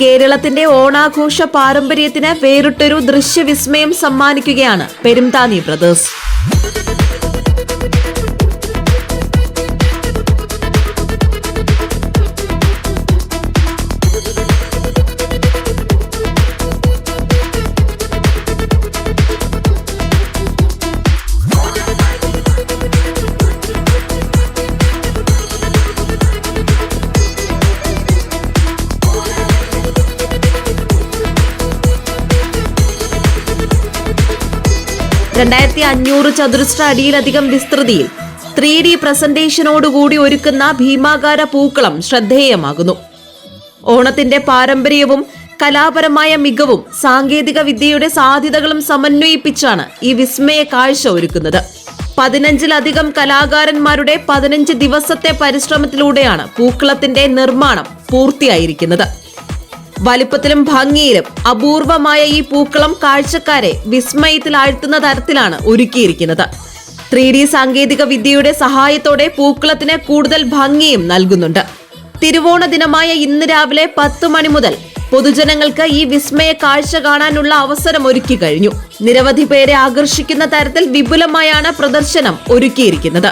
കേരളത്തിന്റെ ഓണാഘോഷ പാരമ്പര്യത്തിന് വേറിട്ടൊരു ദൃശ്യവിസ്മയം സമ്മാനിക്കുകയാണ് പെരുന്താനി ബ്രദേഴ്സ്. ചതുരശ്ര അടിയിലധികം വിസ്തൃതിയിൽ 3D പ്രസന്റേഷനോടുകൂടി ഒരുക്കുന്ന ഭീമാകാര പൂക്കളം ശ്രദ്ധേയമാകുന്നു. ഓണത്തിന്റെ പാരമ്പര്യവും കലാപരമായ മികവും സാങ്കേതിക വിദ്യയുടെ സാധ്യതകളും സമന്വയിപ്പിച്ചാണ് ഈ വിസ്മയ കാഴ്ച ഒരുക്കുന്നത്. 15-ലധികം കലാകാരന്മാരുടെ 15 ദിവസത്തെ പരിശ്രമത്തിലൂടെയാണ് പൂക്കളത്തിന്റെ നിർമ്മാണം പൂർത്തിയായിരിക്കുന്നത്. വലിപ്പത്തിലും ഭംഗിയിലും അപൂർവമായ ഈ പൂക്കളം കാഴ്ചക്കാരെ വിസ്മയത്തിലാഴ്ത്തുന്ന തരത്തിലാണ് ഒരുക്കിയിരിക്കുന്നത്. 3D സാങ്കേതിക വിദ്യയുടെ സഹായത്തോടെ പൂക്കളത്തിന് കൂടുതൽ ഭംഗിയും നൽകുന്നുണ്ട്. തിരുവോണ ദിനമായ ഇന്ന് രാവിലെ 10 മണി മുതൽ പൊതുജനങ്ങൾക്ക് ഈ വിസ്മയ കാഴ്ച കാണാനുള്ള അവസരം ഒരുക്കി കഴിഞ്ഞു. നിരവധി പേരെ ആകർഷിക്കുന്ന തരത്തിൽ വിപുലമായാണ് പ്രദർശനം ഒരുക്കിയിരിക്കുന്നത്.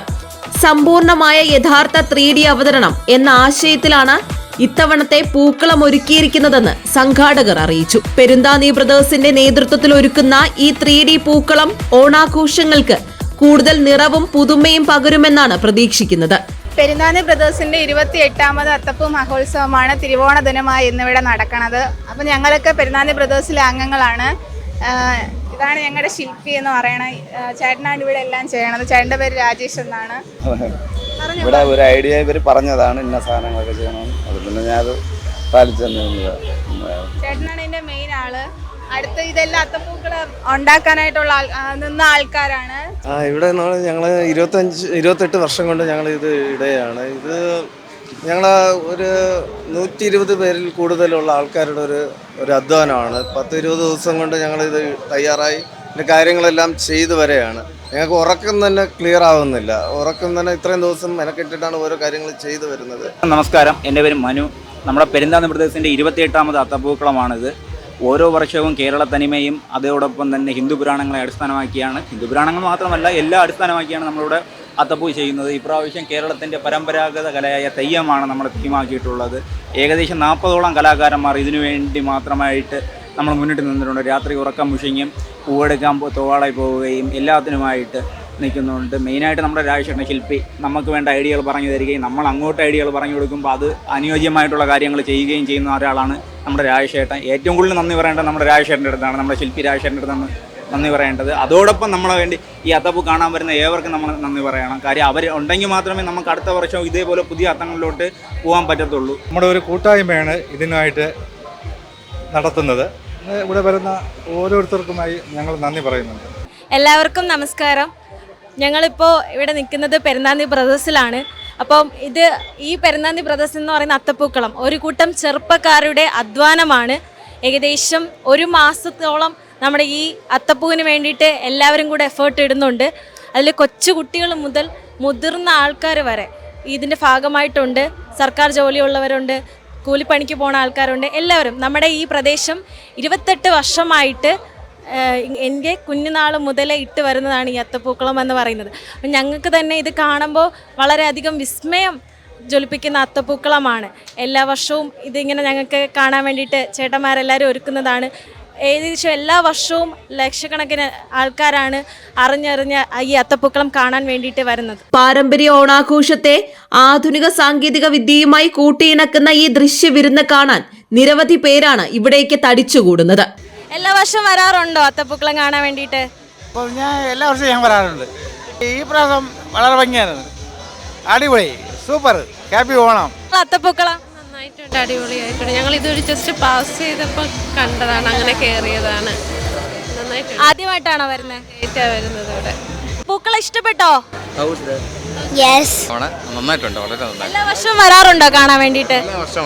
സമ്പൂർണമായ യഥാർത്ഥ 3D അവതരണം എന്ന ആശയത്തിലാണ് ഇത്തവണത്തെ പൂക്കളം ഒരുക്കിയിരിക്കുന്നതെന്ന് സംഘാടകർ അറിയിച്ചു. പെരുന്താനി ബ്രദേഴ്സിന്റെ നേതൃത്വത്തിൽ ഒരുക്കുന്ന ഈ 3D പൂക്കളം ഓണാഘോഷങ്ങൾക്ക് കൂടുതൽ നിറവും പുതുമയും പകരുമെന്നാണ് പ്രതീക്ഷിക്കുന്നത്. പെരുന്താനി ബ്രദേഴ്സിന്റെ 28ാമത് അത്തപ്പൂ മഹോത്സവമാണ് തിരുവോണ ദിനമായി ഇന്നിവിടെ നടക്കുന്നത്. അപ്പം ഞങ്ങളൊക്കെ പെരുന്താനി ബ്രദേഴ്സിലെ അംഗങ്ങളാണ്. ഇതാണ് ഞങ്ങളുടെ ശില്പി എന്ന് പറയണ ചേട്ടനാണ് ഇവിടെ എല്ലാം ചെയ്യണത്. ചേട്ടൻ്റെ പേര് രാജേഷ് എന്നാണ്. ഇവിടെ ഒരു ഐഡിയ ഇവർ പറഞ്ഞതാണ് ഇന്ന സാധനങ്ങളൊക്കെ ചെയ്യണമെന്ന്. അത് പിന്നെ ഞാൻ പാലിച്ചു. ചേട്ടനാണ് ഇതിന്റെ മെയിൻ ആള്. അടുത്ത ഇതെല്ലാം അത്തപ്പൂക്കള് ഉണ്ടാക്കാനായിട്ടുള്ള നിന്ന ആൾക്കാരാണ്. ഇവിടെ ഞങ്ങൾ 28 വർഷം കൊണ്ട് ഞങ്ങൾ ഇത് ഇടയാണ്. ഇത് ഞങ്ങൾ ഒരു 120 പേരിൽ കൂടുതലുള്ള ആൾക്കാരുടെ ഒരു അധ്വാനമാണ്. 10-20 ദിവസം കൊണ്ട് ഞങ്ങളിത് തയ്യാറായി ഇതിൻ്റെ കാര്യങ്ങളെല്ലാം ചെയ്തു വരെയാണ്. ഞങ്ങൾക്ക് ഉറക്കം തന്നെ ക്ലിയർ ആവുന്നില്ല. ഉറക്കം തന്നെ ഇത്രയും ദിവസം മെനക്കെട്ടിട്ടാണ് ഓരോ കാര്യങ്ങൾ ചെയ്തു വരുന്നത്. നമസ്കാരം, എൻ്റെ പേര് മനു. നമ്മുടെ പെരുന്താനി ബ്രദേഴ്സിൻ്റെ 28ാമത് അത്തപ്പൂക്കളമാണിത്. ഓരോ വർഷവും കേരള തനിമയും അതോടൊപ്പം തന്നെ ഹിന്ദു പുരാണങ്ങളെ അടിസ്ഥാനമാക്കിയാണ്, ഹിന്ദു പുരാണങ്ങൾ മാത്രമല്ല എല്ലാം അടിസ്ഥാനമാക്കിയാണ് നമ്മളിവിടെ അത്തപ്പൂ ചെയ്യുന്നത്. ഇപ്രാവശ്യം കേരളത്തിൻ്റെ പരമ്പരാഗത കലയായ തെയ്യമാണ് നമ്മൾ തീമാക്കിയിട്ടുള്ളത്. ഏകദേശം 40ഓളം കലാകാരന്മാർ ഇതിനു വേണ്ടി മാത്രമായിട്ട് നമ്മൾ മുന്നിട്ട് നിന്നിട്ടുണ്ട്. രാത്രി ഉറക്കം മുഷിഞ്ഞും പൂവെടുക്കാൻ തോവാളായി പോവുകയും എല്ലാത്തിനുമായിട്ട് നിൽക്കുന്നുണ്ട്. മെയിനായിട്ട് നമ്മുടെ രാജേഷേട്ടൻ ശില്പി നമുക്ക് വേണ്ട ഐഡിയകൾ പറഞ്ഞു തരികയും നമ്മൾ അങ്ങോട്ട് ഐഡിയകൾ പറഞ്ഞു കൊടുക്കുമ്പോൾ അത് അനുയോജ്യമായിട്ടുള്ള കാര്യങ്ങൾ ചെയ്യുകയും ചെയ്യുന്ന ഒരാളാണ് നമ്മുടെ രാജേഷേട്ടൻ. ഏറ്റവും കൂടുതൽ നന്ദി പറയേണ്ടത് നമ്മുടെ രാജേഷേട്ടൻ്റെ അടുത്താണ്, നമ്മുടെ ശില്പി രാജേഷേട്ടൻ്റെ അടുത്താണ് നന്ദി പറയേണ്ടത്. അതോടൊപ്പം നമ്മളെ വേണ്ടി ഈ അത്തപ്പൂ കാണാൻ വരുന്ന ഏവർക്കും നമ്മൾ നന്ദി പറയണം. കാര്യം അവർ ഉണ്ടെങ്കിൽ മാത്രമേ നമുക്ക് അടുത്ത വർഷം ഇതേപോലെ പുതിയ അത്തങ്ങളിലോട്ട് പോകാൻ പറ്റത്തുള്ളൂ. നമ്മുടെ ഒരു കൂട്ടായ്മയാണ് ഇതിനായിട്ട് നടത്തുന്നത്. ഇവിടെ വരുന്ന ഓരോരുത്തർക്കുമായി ഞങ്ങൾ നന്ദി പറയുന്നുണ്ട്. എല്ലാവർക്കും നമസ്കാരം. ഞങ്ങളിപ്പോൾ ഇവിടെ നിൽക്കുന്നത് പെരുന്താനി ബ്രദേഴ്സിലാണ്. അപ്പം ഈ പെരുന്താനി ബ്രദേഴ്സ് എന്ന് പറയുന്ന അത്തപ്പൂക്കളം ഒരു കൂട്ടം ചെറുപ്പക്കാരുടെ അധ്വാനമാണ്. ഏകദേശം 1 മാസത്തോളം നമ്മുടെ ഈ അത്തപ്പൂവിന് വേണ്ടിയിട്ട് എല്ലാവരും കൂടെ എഫേർട്ട് ഇടുന്നുണ്ട്. അതിൽ കൊച്ചു കുട്ടികൾ മുതൽ മുതിർന്ന ആൾക്കാർ വരെ ഇതിൻ്റെ ഭാഗമായിട്ടുണ്ട്. സർക്കാർ ജോലിയുള്ളവരുണ്ട്, കൂലിപ്പണിക്ക് പോകുന്ന ആൾക്കാരുണ്ട്. എല്ലാവരും നമ്മുടെ ഈ പ്രദേശം 28 വർഷമായിട്ട് എൻ്റെ കുഞ്ഞുനാൾ മുതലേ ഇട്ട് വരുന്നതാണ് ഈ അത്തപ്പൂക്കളം എന്ന് പറയുന്നത്. അപ്പം ഞങ്ങൾക്ക് തന്നെ ഇത് കാണുമ്പോൾ വളരെയധികം വിസ്മയം ജ്വലിപ്പിക്കുന്ന അത്തപ്പൂക്കളമാണ്. എല്ലാ വർഷവും ഇതിങ്ങനെ ഞങ്ങൾക്ക് കാണാൻ വേണ്ടിയിട്ട് ചേട്ടന്മാരെല്ലാവരും ഒരുക്കുന്നതാണ്. ഏകദേശം എല്ലാ വർഷവും ലക്ഷക്കണക്കിന് ആൾക്കാരാണ് അറിഞ്ഞറിഞ്ഞ ഈ അത്തപ്പൂക്കളം കാണാൻ വേണ്ടിയിട്ട് വരുന്നത്. പാരമ്പര്യ ഓണാഘോഷത്തെ ആധുനിക സാങ്കേതിക വിദ്യയുമായി കൂട്ടിയിണക്കുന്ന ഈ ദൃശ്യവിരുന്ന് കാണാൻ നിരവധി പേരാണ് ഇവിടേക്ക് തടിച്ചുകൂടുന്നത്. എല്ലാ വർഷവും വരാറുണ്ടോ അത്തപ്പൂക്കളം കാണാൻ വേണ്ടിയിട്ട്? ഞാൻ എല്ലാ വർഷവും ഞാൻ വരാറുണ്ട്. ഈ പ്രാവശ്യം വളരെ ഭംഗിയാണ്, അടിപൊളി, സൂപ്പർ, ഹാപ്പി ഓണം. അത്തപ്പൂക്കളം നന്നായിട്ടുണ്ട്, അടിപൊളിയായിട്ടുണ്ട്. ഞങ്ങൾ ഇതൊരു ജസ്റ്റ് പാസ് ചെയ്തപ്പോൾ കണ്ടതാണ്, അങ്ങനെ കയറിയതാണ്. നന്നായിട്ടുണ്ട്. ആദ്യമായിട്ടാണോ വരുന്നത്? ഇവിടെ പൂക്കളം ഇഷ്ടപ്പെട്ടോ? നന്നായിട്ടുണ്ട്, വളരെ നന്നായി. എല്ലാ വർഷവും വരാറുണ്ടോ കാണാൻ വേണ്ടിയിട്ട്? എല്ലാ വർഷം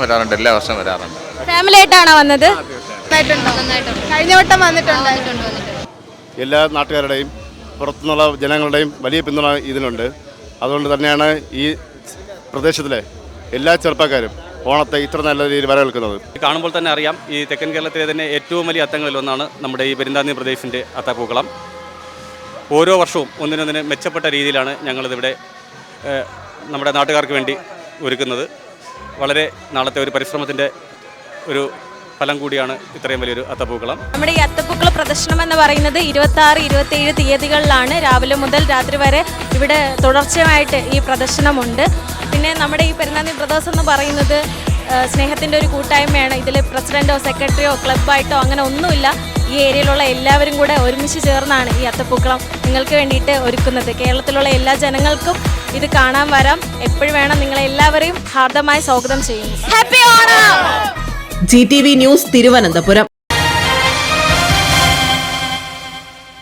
വരാറുണ്ട്. ഫാമിലി ആയിട്ടാണോ വന്നത്? കഴിഞ്ഞ വട്ടം വന്നിട്ടുണ്ട്. എല്ലാ നാട്ടുകാരുടെയും പുറത്തുനിന്നുള്ള ജനങ്ങളുടെയും വലിയ പിന്തുണ ഇതിനുണ്ട്. അതുകൊണ്ട് തന്നെയാണ് ഈ പ്രദേശത്തിലെ എല്ലാ ചെറുപ്പക്കാരും ഓണത്തെ ഇത്ര നല്ല രീതിയിൽ വരവേൽക്കുന്നത്. കാണുമ്പോൾ തന്നെ അറിയാം, ഈ തെക്കൻ കേരളത്തിലെ തന്നെ ഏറ്റവും വലിയ അത്തങ്ങളിലൊന്നാണ് നമ്മുടെ ഈ പെരുന്താന്നി പ്രദേശിൻ്റെ അത്തപ്പൂക്കളം. ഓരോ വർഷവും ഒന്നിനൊന്നിന് മെച്ചപ്പെട്ട രീതിയിലാണ് ഞങ്ങളിതിവിടെ നമ്മുടെ നാട്ടുകാർക്ക് വേണ്ടി ഒരുക്കുന്നത്. വളരെ നാളത്തെ ഒരു പരിശ്രമത്തിൻ്റെ ഒരു ഫലം കൂടിയാണ് ഇത്രയും വലിയൊരു അത്തപ്പൂക്കളം. നമ്മുടെ ഈ അത്തപ്പൂക്കള പ്രദർശനം എന്ന് പറയുന്നത് 26, 27 തീയതികളിലാണ് രാവിലെ മുതൽ രാത്രി വരെ ഇവിടെ തുടർച്ചയായിട്ട് ഈ പ്രദർശനമുണ്ട്. പിന്നെ നമ്മുടെ ഈ പെരുന്നാന്നി ബ്രദേഴ്സ് എന്ന് പറയുന്നത് സ്നേഹത്തിൻ്റെ ഒരു കൂട്ടായ്മയാണ്. ഇതിൽ പ്രസിഡൻറ്റോ സെക്രട്ടറിയോ ക്ലബ്ബായിട്ടോ അങ്ങനെ ഒന്നുമില്ല. ഈ ഏരിയയിലുള്ള എല്ലാവരും കൂടെ ഒരുമിച്ച് ചേർന്നാണ് ഈ അത്തപ്പൂക്കളം നിങ്ങൾക്ക് വേണ്ടിയിട്ട് ഒരുക്കുന്നത്. കേരളത്തിലുള്ള എല്ലാ ജനങ്ങൾക്കും ഇത് കാണാൻ വരാം. എപ്പോഴും വേണം, നിങ്ങളെല്ലാവരെയും ഹാർദമായി സ്വാഗതം ചെയ്യുന്നു. Happy Onam! GTV news Thiruvananthapuram.